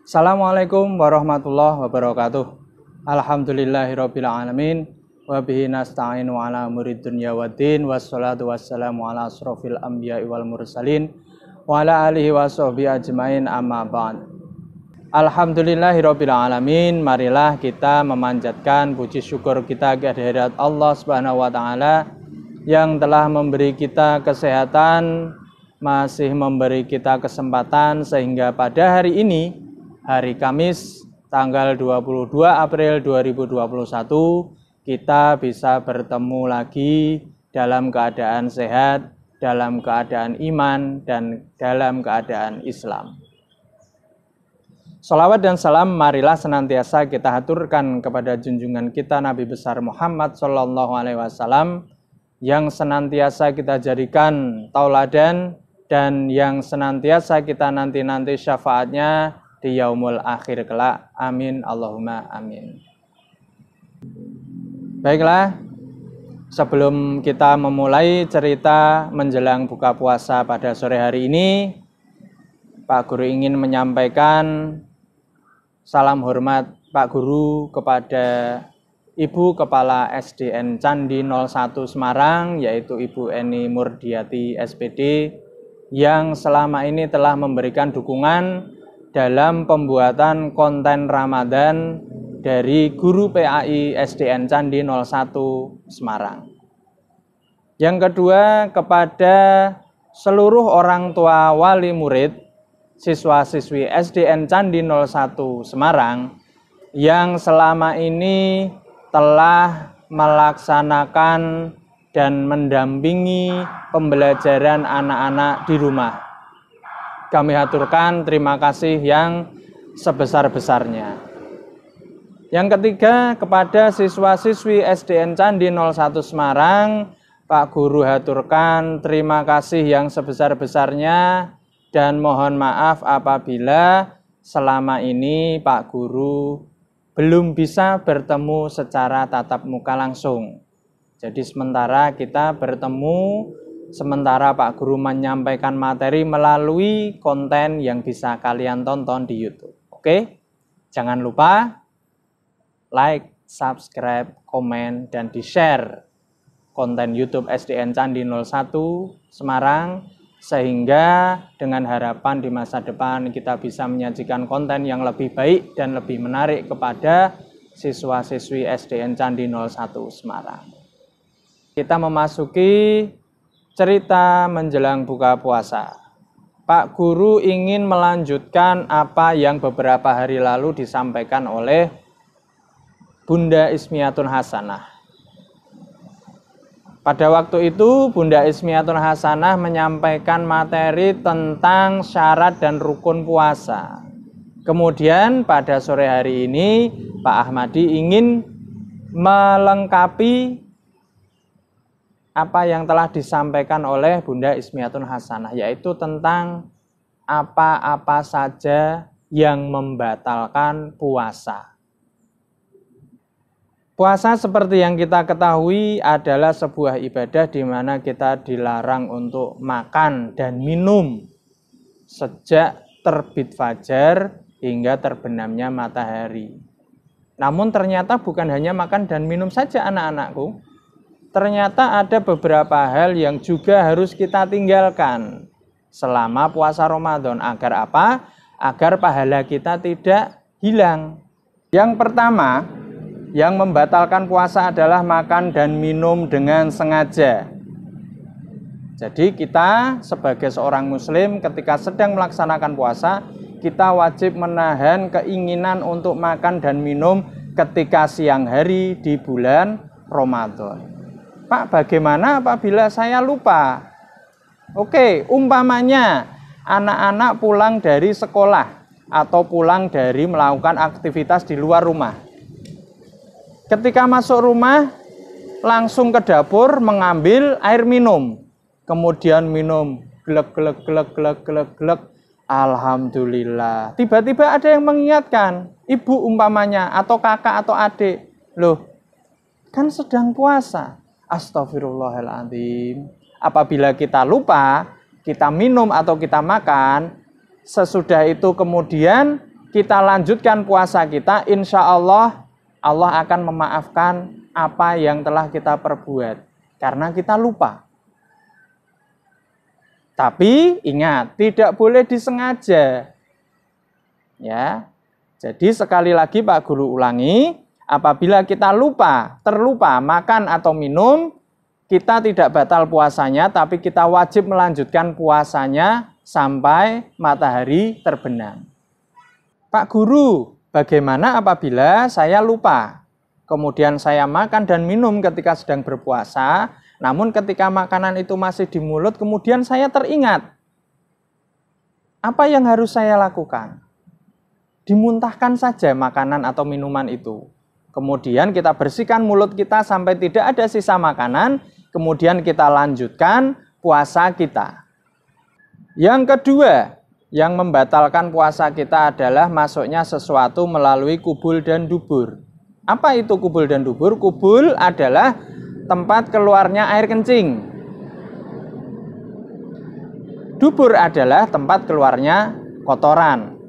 Assalamualaikum warahmatullahi wabarakatuh. Alhamdulillahirabbil alamin wa bihi nasta'inu ala umurid dunya waddin wassalatu wassalamu ala asrofil anbiya'i wal mursalin wa ala alihi wa sahbihi ajmain amma ba'd. Alhamdulillahirabbil alamin, marilah kita memanjatkan puji syukur kita kehadirat Allah Subhanahu wa taala yang telah memberi kita kesehatan, masih memberi kita kesempatan sehingga pada hari ini, hari Kamis tanggal 22 April 2021, kita bisa bertemu lagi dalam keadaan sehat, dalam keadaan iman, dan dalam keadaan Islam. Salawat dan salam marilah senantiasa kita haturkan kepada junjungan kita Nabi besar Muhammad SAW, yang senantiasa kita jadikan tauladan dan yang senantiasa kita nanti-nanti syafaatnya di yaumul akhir kelak. Amin Allahumma amin. Baiklah, sebelum kita memulai cerita menjelang buka puasa pada sore hari ini, Pak Guru ingin menyampaikan salam hormat Pak Guru kepada Ibu Kepala SDN Candi 01 Semarang, yaitu Ibu Eni Murdiati SPD, yang selama ini telah memberikan dukungan dalam pembuatan konten Ramadan dari Guru PAI SDN Candi 01 Semarang. Yang kedua, kepada seluruh orang tua wali murid siswa-siswi SDN Candi 01 Semarang yang selama ini telah melaksanakan dan mendampingi pembelajaran anak-anak di rumah. Kami haturkan terima kasih yang sebesar-besarnya. Yang ketiga, kepada siswa-siswi SDN Candi 01 Semarang, Pak Guru haturkan terima kasih yang sebesar-besarnya dan mohon maaf apabila selama ini Pak Guru belum bisa bertemu secara tatap muka langsung. Jadi sementara kita bertemu, sementara Pak Guru menyampaikan materi melalui konten yang bisa kalian tonton di YouTube. Oke? Jangan lupa like, subscribe, komen, dan di-share konten YouTube SDN Candi 01 Semarang, sehingga dengan harapan di masa depan kita bisa menyajikan konten yang lebih baik dan lebih menarik kepada siswa-siswi SDN Candi 01 Semarang. Kita memasuki cerita menjelang buka puasa. Pak Guru ingin melanjutkan apa yang beberapa hari lalu disampaikan oleh Bunda Ismiatun Hasanah. Pada waktu itu Bunda Ismiatun Hasanah menyampaikan materi tentang syarat dan rukun puasa. Kemudian pada sore hari ini Pak Ahmadi ingin melengkapi apa yang telah disampaikan oleh Bunda Ismiatun Hasanah, yaitu tentang apa-apa saja yang membatalkan puasa. Puasa seperti yang kita ketahui adalah sebuah ibadah di mana kita dilarang untuk makan dan minum sejak terbit fajar hingga terbenamnya matahari. Namun ternyata bukan hanya makan dan minum saja anak-anakku. Ternyata ada beberapa hal yang juga harus kita tinggalkan selama puasa Ramadan. Agar apa? Agar pahala kita tidak hilang. Yang pertama, yang membatalkan puasa adalah makan dan minum dengan sengaja. Jadi kita sebagai seorang muslim ketika sedang melaksanakan puasa, kita wajib menahan keinginan untuk makan dan minum ketika siang hari di bulan Ramadan. Pak, bagaimana apabila saya lupa? Oke, umpamanya anak-anak pulang dari sekolah atau pulang dari melakukan aktivitas di luar rumah. Ketika masuk rumah, langsung ke dapur mengambil air minum. Kemudian minum, glek, glek, glek, glek, glek, glek. Alhamdulillah. Tiba-tiba ada yang mengingatkan, ibu umpamanya, atau kakak atau adik. Loh, kan sedang puasa. Astagfirullahaladzim. Apabila kita lupa, kita minum atau kita makan, sesudah itu kemudian kita lanjutkan puasa kita, insya Allah Allah akan memaafkan apa yang telah kita perbuat karena kita lupa. Tapi ingat, tidak boleh disengaja. Ya. Jadi sekali lagi Pak Guru ulangi, apabila kita terlupa makan atau minum, kita tidak batal puasanya, tapi kita wajib melanjutkan puasanya sampai matahari terbenam. Pak Guru, bagaimana apabila saya lupa? Kemudian saya makan dan minum ketika sedang berpuasa, namun ketika makanan itu masih di mulut, kemudian saya teringat. Apa yang harus saya lakukan? Dimuntahkan saja makanan atau minuman itu. Kemudian kita bersihkan mulut kita sampai tidak ada sisa makanan, kemudian kita lanjutkan puasa kita. Yang kedua, yang membatalkan puasa kita adalah masuknya sesuatu melalui kubul dan dubur. Apa itu kubul dan dubur? Kubul adalah tempat keluarnya air kencing. Dubur adalah tempat keluarnya kotoran.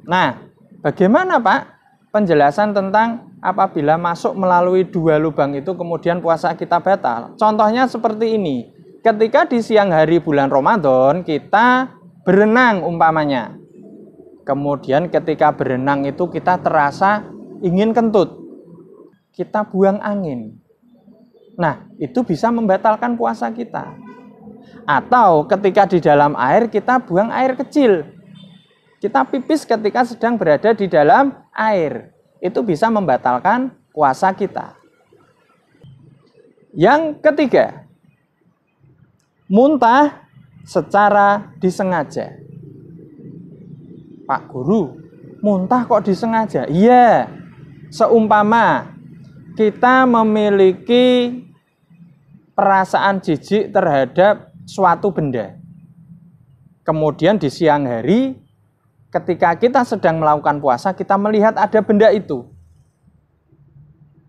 Nah, bagaimana Pak penjelasan tentang apabila masuk melalui dua lubang itu kemudian puasa kita batal? Contohnya seperti ini. Ketika di siang hari bulan Ramadan kita berenang umpamanya. Kemudian ketika berenang itu kita terasa ingin kentut. Kita buang angin. Nah, itu bisa membatalkan puasa kita. Atau ketika di dalam air kita buang air kecil. Kita pipis ketika sedang berada di dalam air. Itu bisa membatalkan puasa kita. Yang ketiga, muntah secara disengaja. Pak Guru, muntah kok disengaja? Iya, seumpama kita memiliki perasaan jijik terhadap suatu benda. Kemudian di siang hari, ketika kita sedang melakukan puasa, kita melihat ada benda itu.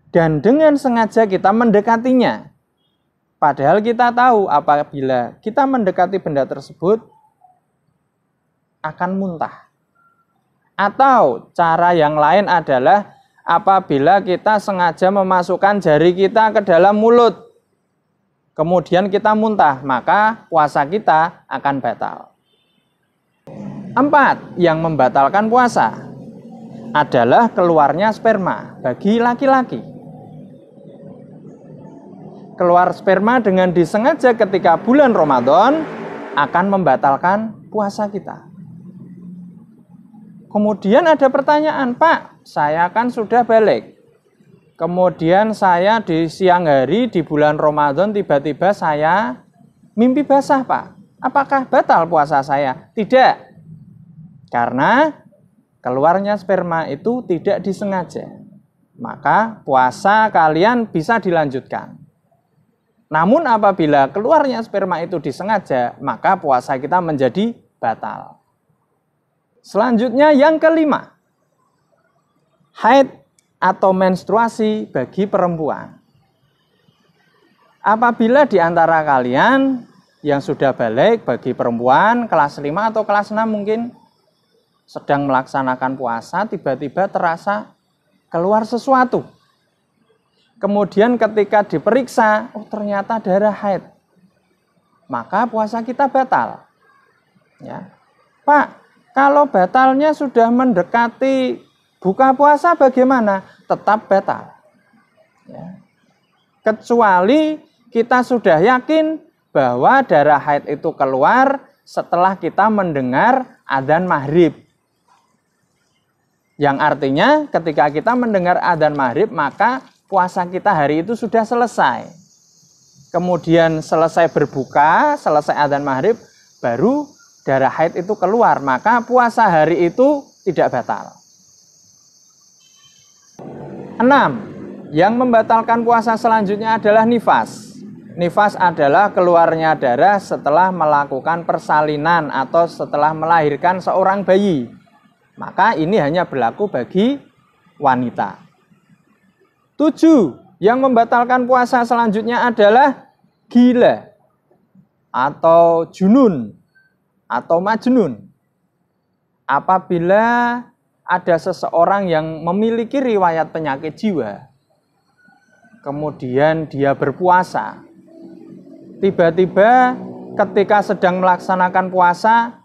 Dan dengan sengaja kita mendekatinya. Padahal kita tahu apabila kita mendekati benda tersebut akan muntah. Atau cara yang lain adalah apabila kita sengaja memasukkan jari kita ke dalam mulut. Kemudian kita muntah, maka puasa kita akan batal. 4. Yang membatalkan puasa adalah keluarnya sperma bagi laki-laki. Keluar sperma dengan disengaja ketika bulan Ramadan akan membatalkan puasa kita. Kemudian ada pertanyaan, Pak, saya kan sudah balik. Kemudian saya di siang hari di bulan Ramadan tiba-tiba saya mimpi basah, Pak. Apakah batal puasa saya? Tidak. Karena keluarnya sperma itu tidak disengaja. Maka puasa kalian bisa dilanjutkan. Namun apabila keluarnya sperma itu disengaja, maka puasa kita menjadi batal. Selanjutnya yang kelima, haid atau menstruasi bagi perempuan. Apabila di antara kalian yang sudah balik bagi perempuan kelas 5 atau kelas 6 mungkin sedang melaksanakan puasa, tiba-tiba terasa keluar sesuatu. Kemudian ketika diperiksa, oh ternyata darah haid. Maka puasa kita batal. Ya. Pak, kalau batalnya sudah mendekati buka puasa bagaimana? Tetap batal. Ya. Kecuali kita sudah yakin bahwa darah haid itu keluar setelah kita mendengar adzan maghrib. Yang artinya ketika kita mendengar adzan maghrib, maka puasa kita hari itu sudah selesai. Kemudian selesai berbuka, selesai adzan maghrib, baru darah haid itu keluar. Maka puasa hari itu tidak batal. 6. Yang membatalkan puasa selanjutnya adalah nifas. Nifas adalah keluarnya darah setelah melakukan persalinan atau setelah melahirkan seorang bayi. Maka ini hanya berlaku bagi wanita. 7. Yang membatalkan puasa selanjutnya adalah gila atau junun atau majnun. Apabila ada seseorang yang memiliki riwayat penyakit jiwa, kemudian dia berpuasa. Tiba-tiba ketika sedang melaksanakan puasa,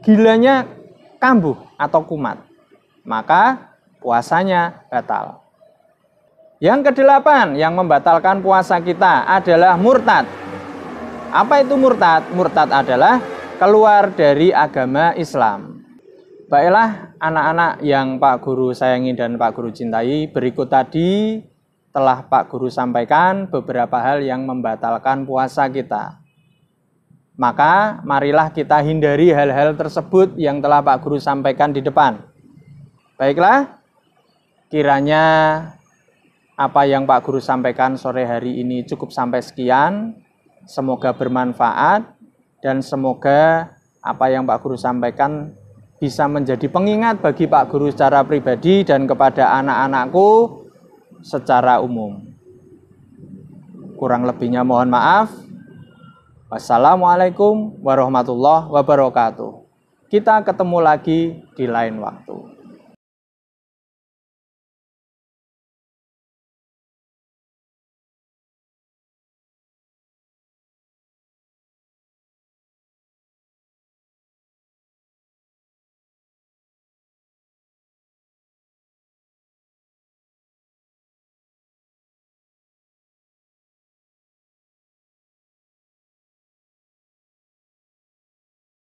gilanya kambuh atau kumat, maka puasanya batal. Yang kedelapan yang membatalkan puasa kita adalah murtad. Apa itu murtad? Murtad adalah keluar dari agama Islam. Baiklah anak-anak yang Pak Guru sayangi dan Pak Guru cintai, berikut tadi telah Pak Guru sampaikan beberapa hal yang membatalkan puasa kita. Maka marilah kita hindari hal-hal tersebut yang telah Pak Guru sampaikan di depan. Baiklah, kiranya apa yang Pak Guru sampaikan sore hari ini cukup sampai sekian. Semoga bermanfaat dan semoga apa yang Pak Guru sampaikan bisa menjadi pengingat bagi Pak Guru secara pribadi dan kepada anak-anakku secara umum. Kurang lebihnya mohon maaf. Wassalamualaikum warahmatullahi wabarakatuh. Kita ketemu lagi di lain waktu.